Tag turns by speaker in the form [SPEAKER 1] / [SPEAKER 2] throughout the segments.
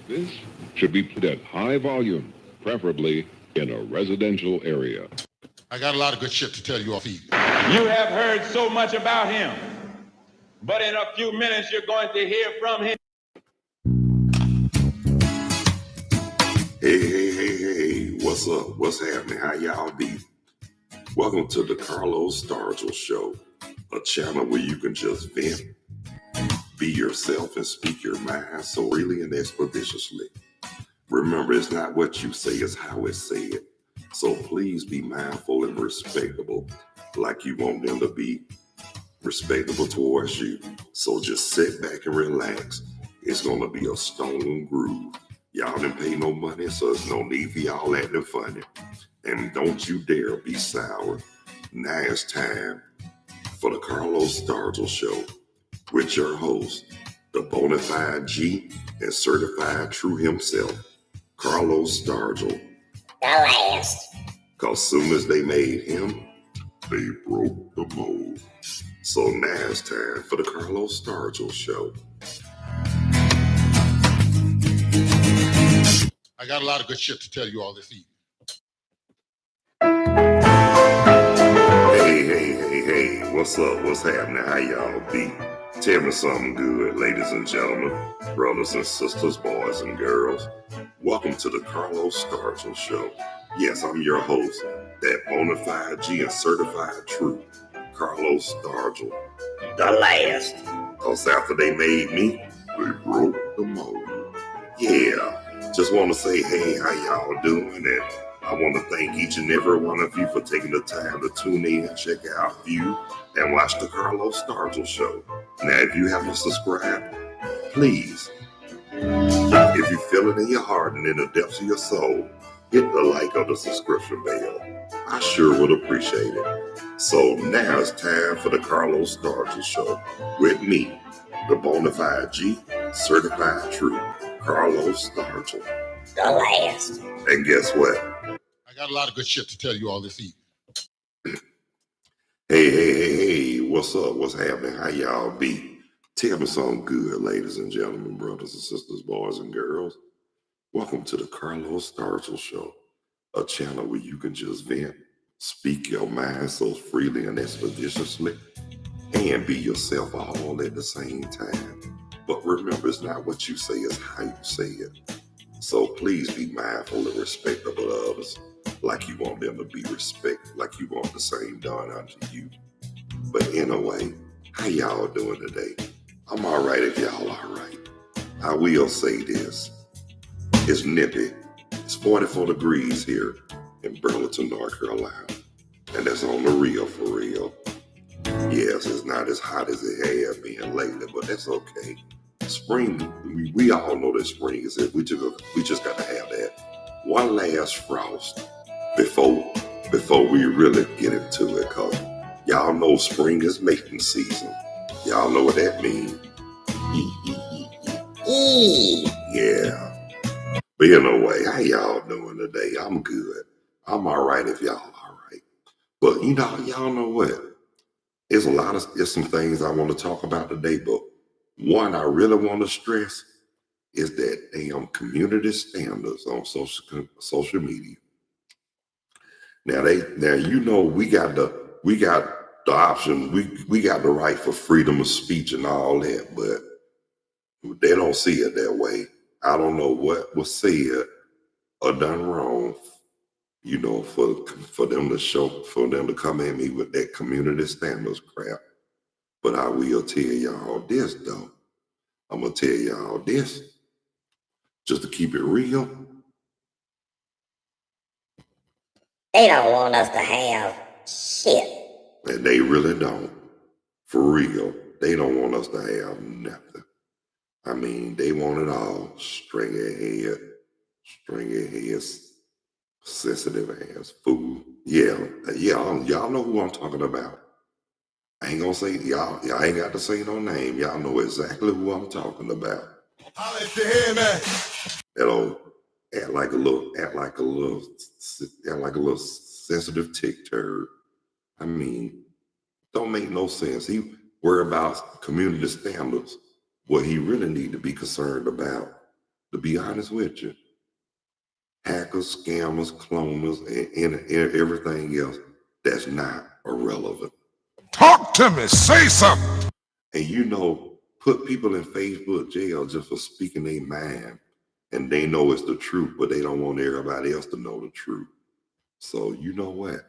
[SPEAKER 1] This should be played at high volume, preferably in a residential area.
[SPEAKER 2] I got a lot of good shit to tell you off eat.
[SPEAKER 3] You have heard so much about him, but in a few minutes you're going to hear from him.
[SPEAKER 4] Hey, what's up? What's happening? How y'all be? Welcome to the Carlos Stargell Show, a channel where you can just vent, be yourself, and speak your mind so freely and expeditiously. Remember, it's not what you say, it's how it's said. So please be mindful and respectable, like you want them to be respectable towards you. So just sit back and relax. It's going to be a stone groove. Y'all didn't pay no money, so there's no need for y'all acting funny. And don't you dare be sour. Now it's time for the Carlos Stargell Show with your host, the bona fide G and certified true himself, Carlos Stargell.
[SPEAKER 5] The last.
[SPEAKER 4] Cause soon as they made him, they broke the mold. So now it's time for the Carlos Stargell Show.
[SPEAKER 2] I got a lot of good shit to tell you all this evening.
[SPEAKER 4] Hey, what's up? What's happening? How y'all be? Tell me something good, ladies and gentlemen, brothers and sisters, boys and girls. Welcome to the Carlos Stargell Show. Yes, I'm your host, that bona fide G and certified true, Carlos Stargell.
[SPEAKER 5] The last.
[SPEAKER 4] Cause after they made me, they broke the mold. Yeah, just want to say, hey, how y'all doing? And I want to thank each and every one of you for taking the time to tune in, check out, view, and watch the Carlos Stargell Show. Now, if you haven't subscribed, please, if you feel it in your heart and in the depths of your soul, hit the like or the subscription bell. I sure would appreciate it. So now it's time for the Carlos Stargell Show with me, the bona fide G, certified true, Carlos Stargell.
[SPEAKER 5] The last.
[SPEAKER 4] And guess what?
[SPEAKER 2] I got a lot of good shit to tell you all this evening.
[SPEAKER 4] Hey, what's up? What's happening? How y'all be? Tell me something good, ladies and gentlemen, brothers and sisters, boys and girls. Welcome to the Carlos Stargell Show, a channel where you can just vent, speak your mind so freely and expeditiously, and be yourself all at the same time. But remember, it's not what you say, it's how you say it. So please be mindful and respectable of others, like you want them to be respected, like you want the same done unto you. But anyway, how y'all doing today? I'm all right if y'all all right. I will say this. It's nippy. It's 44 degrees here in Burlington, North Carolina. And that's on the real for real. Yes, it's not as hot as it has been lately, but that's okay. Spring, we all know that spring is it. We just got to have that one last frost before we really get into it. Cause y'all know spring is mating season. Y'all know what that means. Yeah. But anyway, how y'all doing today? I'm good. I'm all right if y'all all right. But y'all know what? There's some things I want to talk about today, but one I really want to stress is that damn community standards on social media. Now we got the option, we got the right for freedom of speech and all that, but they don't see it that way. I don't know what was said or done wrong, for them to come at me with that community standards crap. But I will tell y'all this though. I'm gonna tell y'all this, just to keep it real.
[SPEAKER 5] They don't want us to have shit.
[SPEAKER 4] And they really don't. For real. They don't want us to have nothing. I mean, they want it all. Stringy heads, sensitive ass fool. Yeah, y'all know who I'm talking about. I ain't gonna say y'all ain't got to say no name. Y'all know exactly who I'm talking about.
[SPEAKER 2] Holla if you hear me.
[SPEAKER 4] That'll act like a little sensitive tick turd. I mean, don't make no sense. He worry about community standards. What he really need to be concerned about, To be honest with you, hackers, scammers, cloners, and everything else, that's not irrelevant.
[SPEAKER 6] Talk to me. Say something.
[SPEAKER 4] And you know, put people in Facebook jail just for speaking their mind, and they know it's the truth, but they don't want everybody else to know the truth. So you know what?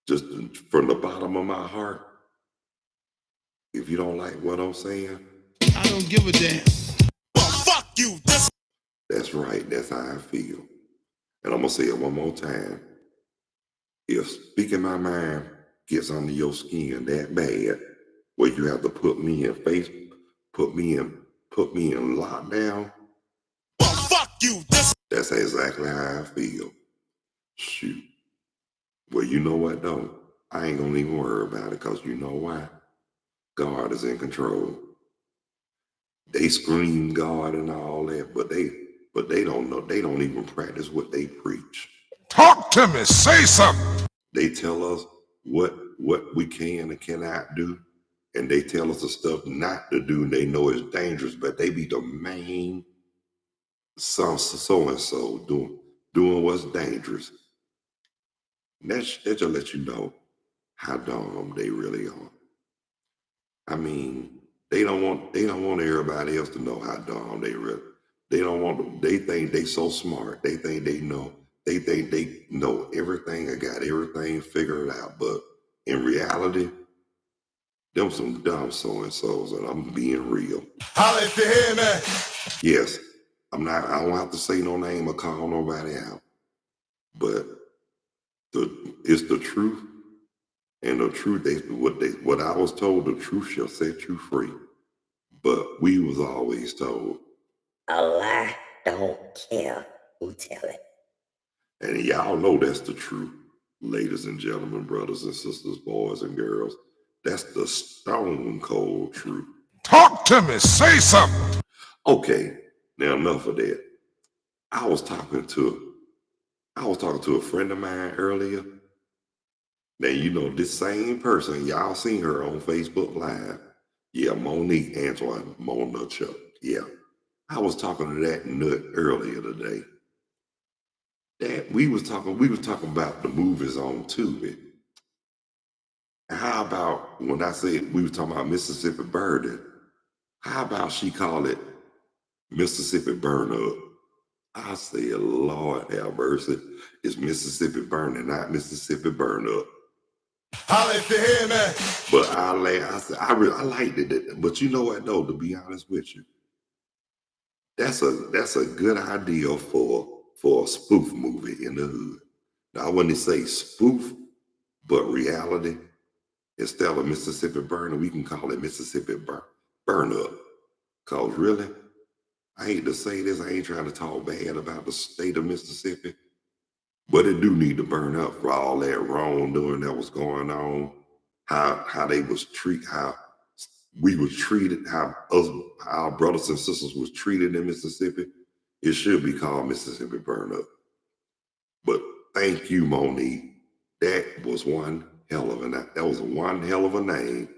[SPEAKER 4] Just from the bottom of my heart, if you don't like what I'm saying,
[SPEAKER 2] I don't give a damn. Well, fuck you.
[SPEAKER 4] that's right. That's how I feel. And I'm gonna say it one more time. If speaking my mind gets under your skin that bad, where you have to put me put me in lockdown,
[SPEAKER 2] Well, fuck you.
[SPEAKER 4] that's exactly how I feel. Shoot. Well, you know what though? I ain't gonna even worry about it, because you know why? God is in control. They scream God and all that, but they don't know. They don't even practice what they preach.
[SPEAKER 6] Talk to me. Say something.
[SPEAKER 4] They tell us what we can and cannot do, and they tell us the stuff not to do, and they know it's dangerous, but they be the main so and so doing what's dangerous. And that just let you know how dumb they really are. I mean, they don't want everybody else to know how dumb they really. They don't want. They think they so smart. They think they know. They think they know everything. I got everything figured out. But in reality, them some dumb so and so's, and I'm being real.
[SPEAKER 2] Holla if you hear me.
[SPEAKER 4] Yes, I'm not. I don't have to say no name or call nobody out. But it's the truth, and the truth. What I was told. The truth shall set you free. But we was always told,
[SPEAKER 5] A lie don't care who tell it.
[SPEAKER 4] and y'all know that's the truth, ladies and gentlemen, brothers and sisters, boys and girls. That's the stone cold truth.
[SPEAKER 6] Talk to me. Say something.
[SPEAKER 4] Okay, now enough of that. I was talking to a friend of mine earlier. Now you know this same person, y'all seen her on Facebook Live. Yeah, Monique Antoine Mona Chuck. Yeah. I was talking to that nut earlier today. That we was talking about the movies on Tubi. How about when I said we were talking about Mississippi Burning? How about she call it Mississippi Burn Up? I said, Lord have mercy. It's Mississippi Burning, not Mississippi Burn Up.
[SPEAKER 2] Holla if you hear me.
[SPEAKER 4] But I laughed. I said, I liked it. But you know what though, to be honest with you, that's a good idea for a spoof movie in the hood. Now I wouldn't say spoof, but reality. Instead of Mississippi Burning, we can call it Mississippi Burn Up. Cause really, I hate to say this, I ain't trying to talk bad about the state of Mississippi, but it do need to burn up for all that wrongdoing that was going on. How they was how we was treated, how our brothers and sisters was treated in Mississippi. It should be called Mississippi Burn Up. But thank you, Monique. That was one hell of a name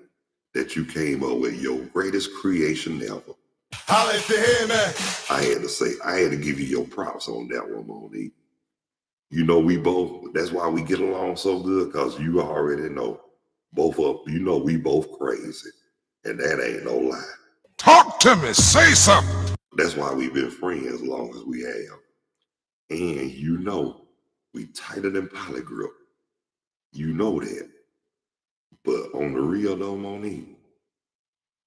[SPEAKER 4] that you came up with, your greatest creation ever.
[SPEAKER 2] Holla if you hear me.
[SPEAKER 4] I had to give you your props on that one, Monique. You know, that's why we get along so good, because you already know we both crazy. And that ain't no lie.
[SPEAKER 6] Talk to me. Say something.
[SPEAKER 4] That's why we've been friends as long as we have. And you know, we tighter than Polygrip. You know that. But on the real though, Monique,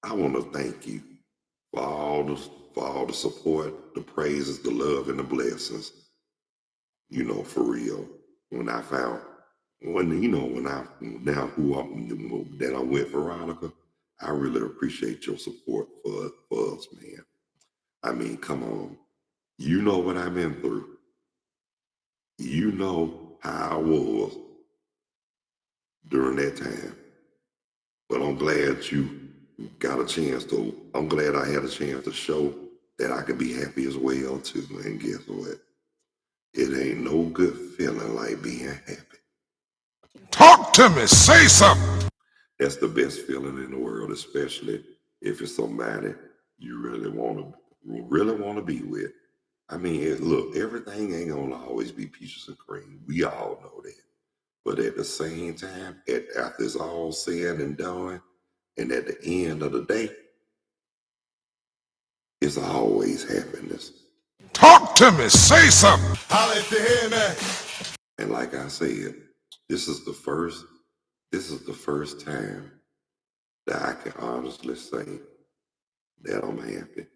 [SPEAKER 4] I want to thank you for all the support, the praises, the love, and the blessings. You know, for real. When I that I'm with Veronica, I really appreciate your support for us, man. I mean, come on. You know what I've been through. You know how I was during that time. But I'm glad I'm glad I had a chance to show that I could be happy as well too. And guess what? It ain't no good feeling like being happy.
[SPEAKER 6] Talk to me. Say something.
[SPEAKER 4] That's the best feeling in the world, especially if it's somebody you really want to really want to be with. I mean, look, everything ain't gonna always be peaches and cream. We all know that. But at the same time, after it's all said and done, and at the end of the day, it's always happiness.
[SPEAKER 6] Talk to me. Say something.
[SPEAKER 2] Holla if you hear me.
[SPEAKER 4] And like I said, this is the first time that I can honestly say that I'm happy.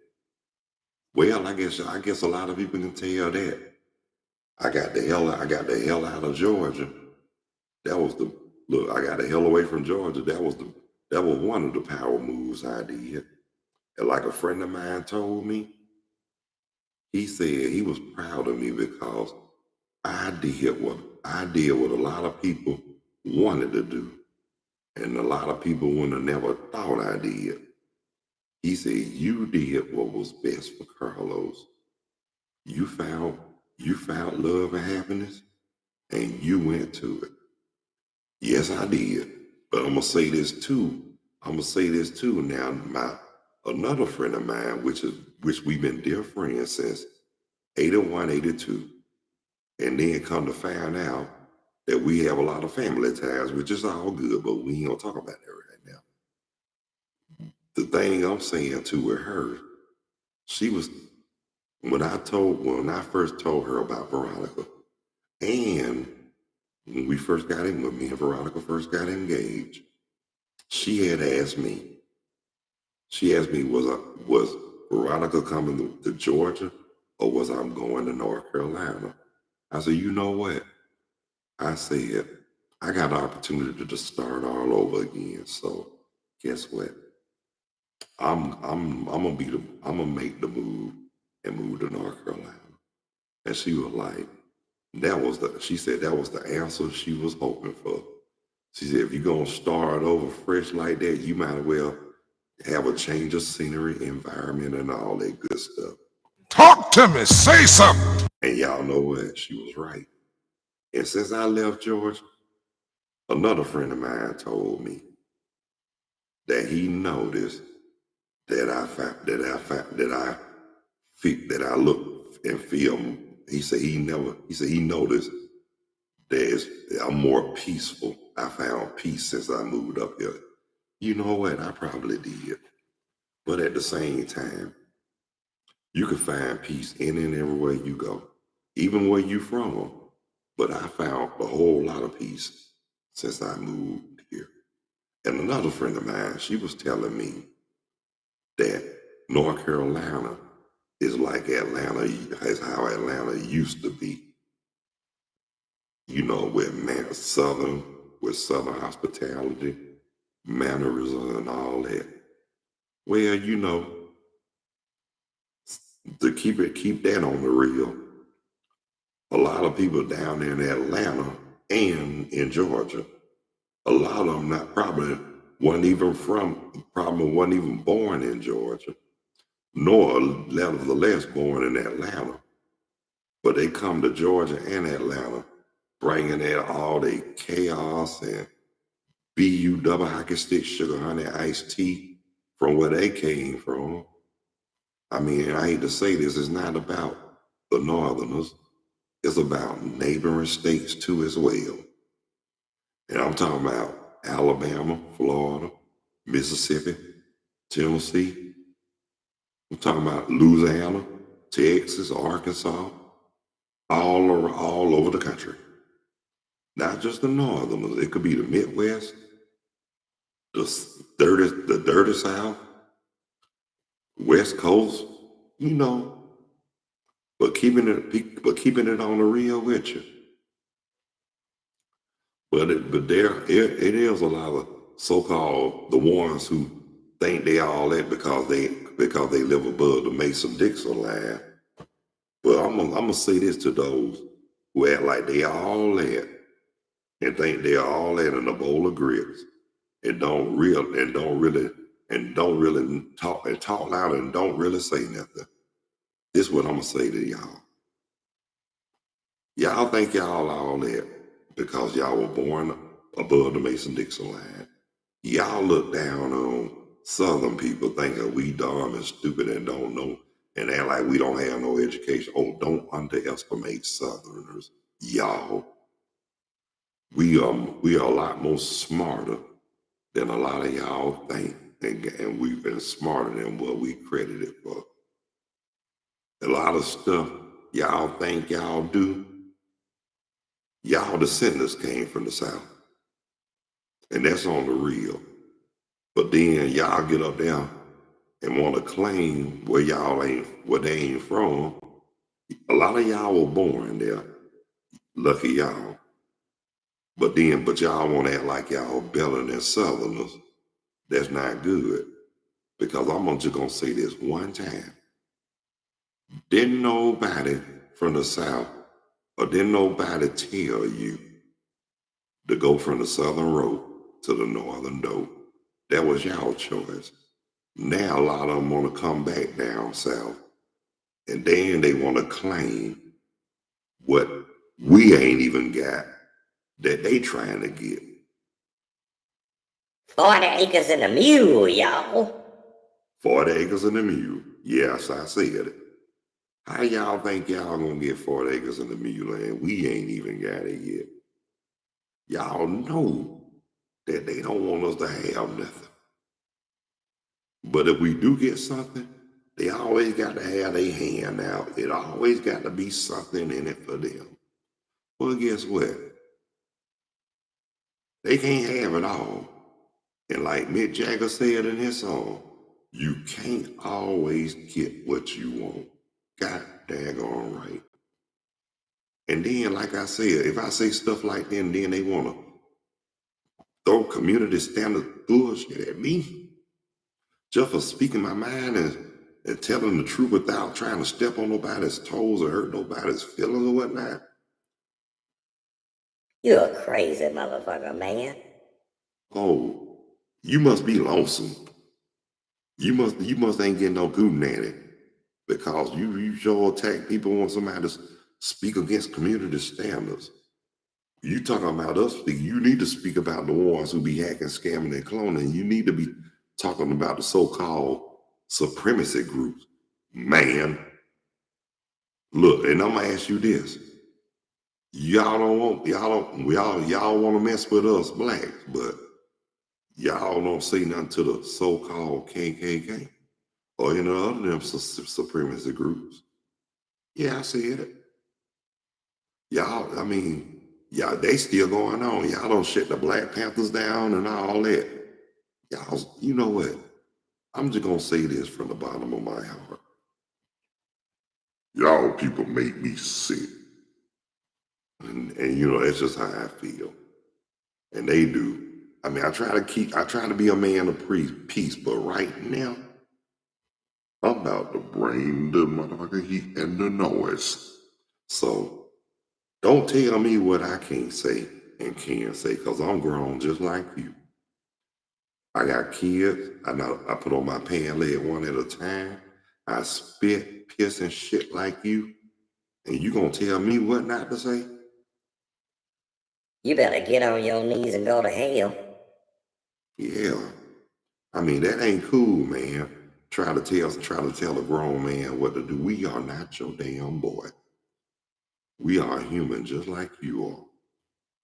[SPEAKER 4] Well, I guess a lot of people can tell that. I got the hell out of Georgia. That was I got the hell away from Georgia. That was one of the power moves I did. And like a friend of mine told me, he said he was proud of me because I did what a lot of people wanted to do. And a lot of people would have never thought I did. He said, you did what was best for Carlos. You found love and happiness, and you went to it. Yes, I did. But I'm gonna say this too. Now, another friend of mine, which we've been dear friends since 81, 82, and then come to find out that we have a lot of family ties, which is all good, but we ain't gonna talk about that right now. The thing I'm saying to with her, she was when I first told her about Veronica, and when me and Veronica first got engaged, she asked me, was Veronica coming to Georgia or was I going to North Carolina? I said, you know what? I said, I got an opportunity to start all over again. So guess what? I'm gonna make the move and move to North Carolina. And she was like, she said that was the answer she was hoping for. She said, if you're gonna start over fresh like that, you might as well have a change of scenery, environment, and all that good stuff.
[SPEAKER 6] Talk to me. Say something.
[SPEAKER 4] And y'all know what? She was right. And since I left Georgia, another friend of mine told me that he noticed that I look and feel. He said he noticed that I'm more peaceful. I found peace since I moved up here. You know what? I probably did. But at the same time, you can find peace in and everywhere you go, even where you from. But I found a whole lot of peace since I moved here. And another friend of mine, she was telling me that North Carolina is like Atlanta, is how Atlanta used to be. You know, with Southern hospitality, mannerism, and all that. Well, you know, to keep that on the real, a lot of people down there in Atlanta and in Georgia, a lot of them probably wasn't even born in Georgia, nor nevertheless born in Atlanta. But they come to Georgia and Atlanta, bringing in all the chaos and BU double hockey stick, sugar honey, iced tea from where they came from. I mean, I hate to say this, it's not about the Northerners. It's about neighboring states too as well. And I'm talking about Alabama, Florida, Mississippi, Tennessee. I'm talking about Louisiana, Texas, Arkansas, all over the country. Not just the Northerners. It could be the Midwest, the dirty South, West Coast, you know. But keeping it on the real with you. But it is a lot of so-called the ones who think they all that because they live above the Mason-Dixon line. But I'm gonna say this to those who act like they all that and think they're all that in a bowl of grits and don't really talk loud and don't really say nothing. This is what I'm gonna say to y'all. Y'all think y'all all that because y'all were born above the Mason-Dixon line. Y'all look down on Southern people thinking we dumb and stupid and don't know and act like we don't have no education. Oh, don't underestimate Southerners, y'all. We are a lot more smarter than a lot of y'all think, and we've been smarter than what we credited for. A lot of stuff y'all think y'all do, y'all descendants came from the South, and that's on the real. But then y'all get up there and want to claim where they ain't from. A lot of y'all were born there, lucky y'all. But y'all want to act like y'all better than Southerners. That's not good. Because I'm just gonna say this one time. Didn't nobody from the South, or didn't nobody tell you to go from the Southern road to the Northern door. That was y'all choice. Now a lot of them want to come back down South, and then they want to claim what we ain't even got that they trying to get.
[SPEAKER 5] 40 acres and a mule, y'all.
[SPEAKER 4] 40 acres and a mule. Yes, I said it. How y'all think y'all gonna get 40 acres and a mule and we ain't even got it yet? Y'all know that they don't want us to have nothing. But if we do get something, they always got to have their hand out. It always got to be something in it for them. Well, guess what? They can't have it all. And like Mick Jagger said in his song, you can't always get what you want. God daggone right. And then, like I said, if I say stuff like that, and then they want to throw community standard bullshit at me just for speaking my mind and telling the truth without trying to step on nobody's toes or hurt nobody's feelings or whatnot.
[SPEAKER 5] You're a crazy motherfucker, man.
[SPEAKER 4] Oh, you must be lonesome. You must ain't getting no Goodananny because you sure attack people when somebody speak against community standards. You talking about us, you need to speak about the ones who be hacking, scamming, and cloning. You need to be talking about the so-called supremacy groups. Man, look, and I'm gonna ask you this. Y'all want to mess with us blacks, but y'all don't say nothing to the so-called KKK or any other them supremacy groups. Yeah, I said it. Y'all, they still going on. Y'all don't shut the Black Panthers down and all that. Y'all, you know what? I'm just gonna say this from the bottom of my heart. Y'all people make me sick. And that's just how I feel. And they do. I try to be a man of peace, but right now, I'm about to bring the motherfucking heat and the noise. So don't tell me what I can't say and can say, because I'm grown just like you. I got kids. I put on my pant leg one at a time. I spit, piss, and shit like you. And you gonna tell me what not to say?
[SPEAKER 5] You better get on your knees and go to hell.
[SPEAKER 4] Yeah. That ain't cool, man. Try to tell a grown man what to do. We are not your damn boy. We are human just like you are.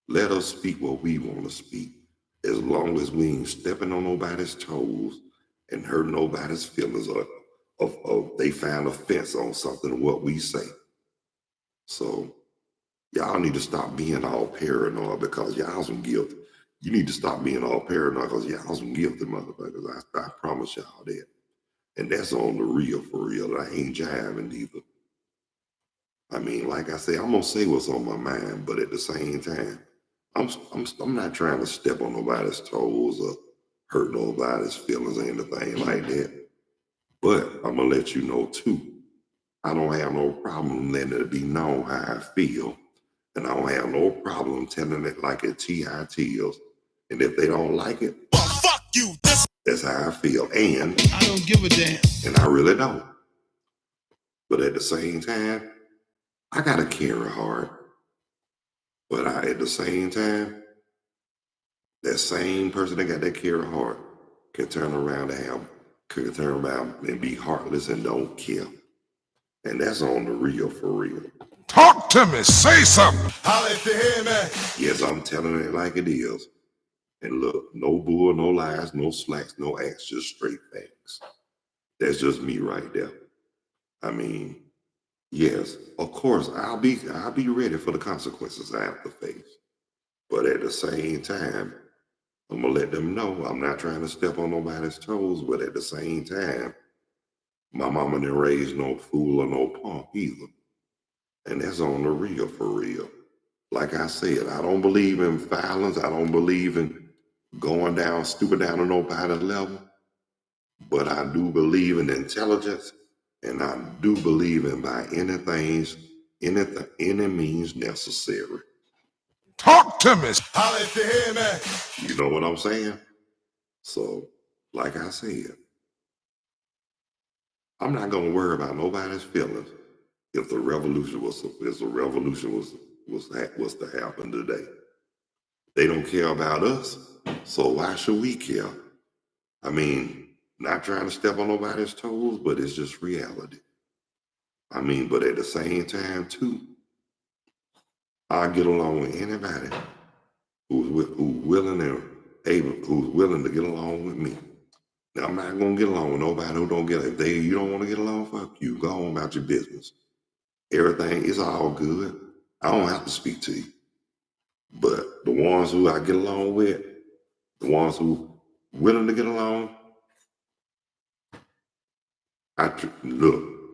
[SPEAKER 4] Let us speak what we want to speak. As long as we ain't stepping on nobody's toes and hurt nobody's feelings or they find offense on something of what we say. So y'all need to stop being all paranoid because y'all some guilty. You need to stop being all paranoid because y'all some guilty motherfuckers. I promise y'all that. And that's on the real for real. I ain't jiving either. Like I say, I'm gonna say what's on my mind, but at the same time, I'm not trying to step on nobody's toes or hurt nobody's feelings or anything like that. But I'm gonna let you know too. I don't have no problem letting it be known how I feel. And I don't have no problem telling it like it TITs. And if they don't like it,
[SPEAKER 2] Well, fuck you.
[SPEAKER 4] that's how I feel. And
[SPEAKER 2] I don't give a damn.
[SPEAKER 4] And I really don't. But at the same time, I got a caring heart. But at the same time, that same person that got that caring heart can turn around and be heartless and don't care. And that's on the real for real.
[SPEAKER 6] Talk to me. Say something.
[SPEAKER 2] Holla if you hear me.
[SPEAKER 4] Yes, I'm telling it like it is. And look, no bull, no lies, no slacks, no acts, just straight facts. That's just me right there. I mean, yes, of course, I'll be ready for the consequences I have to face. But at the same time, I'm gonna let them know I'm not trying to step on nobody's toes, but at the same time, my mama didn't raise no fool or no punk either. And that's on the real for real. Like I said, I don't believe in violence. I don't believe in going down, stupid down to nobody's level. But I do believe in intelligence, and I do believe in by any means necessary.
[SPEAKER 6] Talk to me.
[SPEAKER 2] Holla if you hear me.
[SPEAKER 4] You know what I'm saying? So, like I said, I'm not gonna worry about nobody's feelings if the revolution was to happen today. They don't care about us, so why should we care? I mean, not trying to step on nobody's toes, but it's just reality. I mean, but at the same time too, I get along with anybody who's willing to get along with me. Now, I'm not gonna get along with nobody who don't get it. If you don't want to get along, fuck you. Go on about your business. Everything is all good. I don't have to speak to you. But the ones who I get along with, the ones who willing to get along,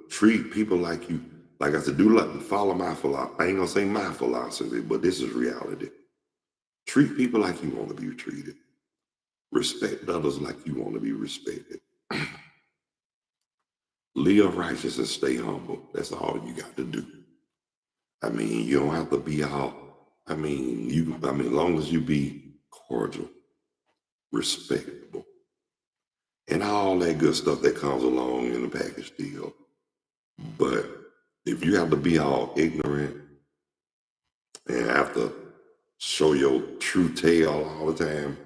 [SPEAKER 4] treat people like you. Like I said, follow my philosophy. I ain't gonna say my philosophy, but this is reality. Treat people like you want to be treated. Respect others like you want to be respected. Live righteous and stay humble. That's all you got to do. I mean, you don't have to be all. As long as you be cordial, respectable, and all that good stuff that comes along in the package deal. But if you have to be all ignorant and have to show your true tail all the time,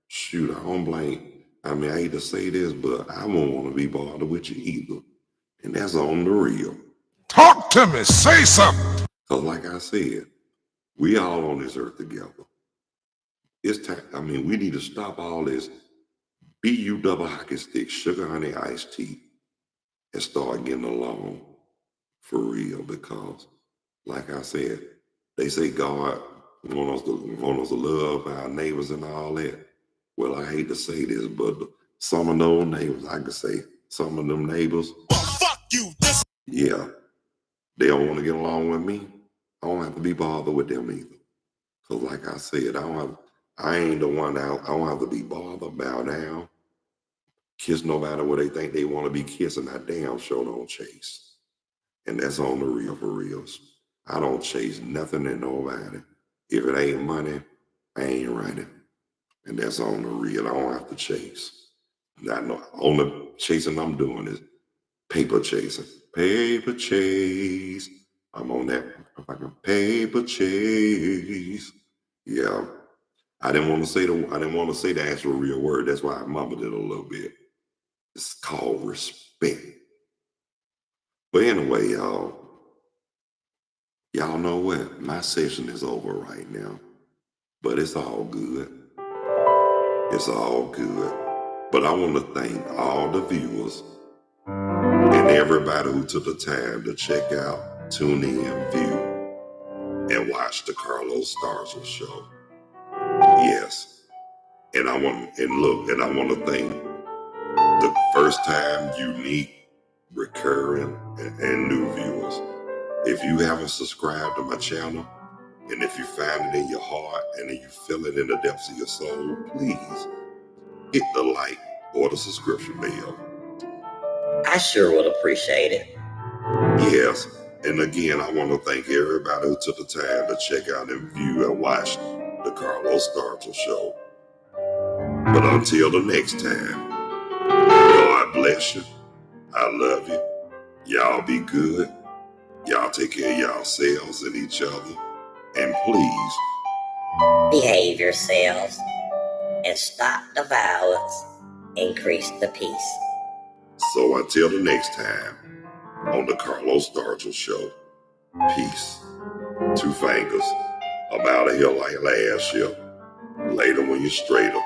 [SPEAKER 4] shoot, I don't blame. I hate to say this, but I won't want to be bothered with you either. And that's on the real.
[SPEAKER 6] Talk to me. Say something.
[SPEAKER 4] Because like I said, we all on this earth together. It's time. We need to stop all this BU double hockey stick, sugar honey iced tea, and start getting along for real. Because, like I said, they say God want us to love our neighbors and all that. Well, I hate to say this, but some of those neighbors, I could say, some of them neighbors,
[SPEAKER 2] Well, fuck you. This
[SPEAKER 4] yeah, they don't want to get along with me. I don't have to be bothered with them either. Because like I said, I ain't the one out. I don't have to be bothered, bow down, kiss nobody where they think they want to be kissing. I damn sure don't chase. And that's on the real for reals. I don't chase nothing and nobody. If it ain't money, I ain't running. And that's on the real. I don't have to chase. Only chasing I'm doing is paper chasing. Paper chase. I'm on that fucking paper chase. Yeah. I didn't want to say the actual real word. That's why I mumbled it a little bit. It's called respect. But anyway, y'all know what? My session is over right now. But it's all good. It's all good. But I want to thank all the viewers and everybody who took the time to check out, tune in, view, and watch the Carlos Stargell show. Yes. And I want to thank the first time, unique, recurring, and new viewers. If you haven't subscribed to my channel, and if you find it in your heart and if you feel it in the depths of your soul, please hit the like or the subscription bell.
[SPEAKER 5] I sure would appreciate it.
[SPEAKER 4] Yes, and again, I want to thank everybody who took the time to check out and view and watch the Carlos Stargell show. But until the next time, God bless you. I love you. Y'all be good. Y'all take care of yourselves and each other. And please,
[SPEAKER 5] Behave yourselves and stop the violence. Increase the peace.
[SPEAKER 4] so until the next time, on the Carlos Stargell Show. Peace. Two fingers. I'm out of here like last year. Later when you're straighter.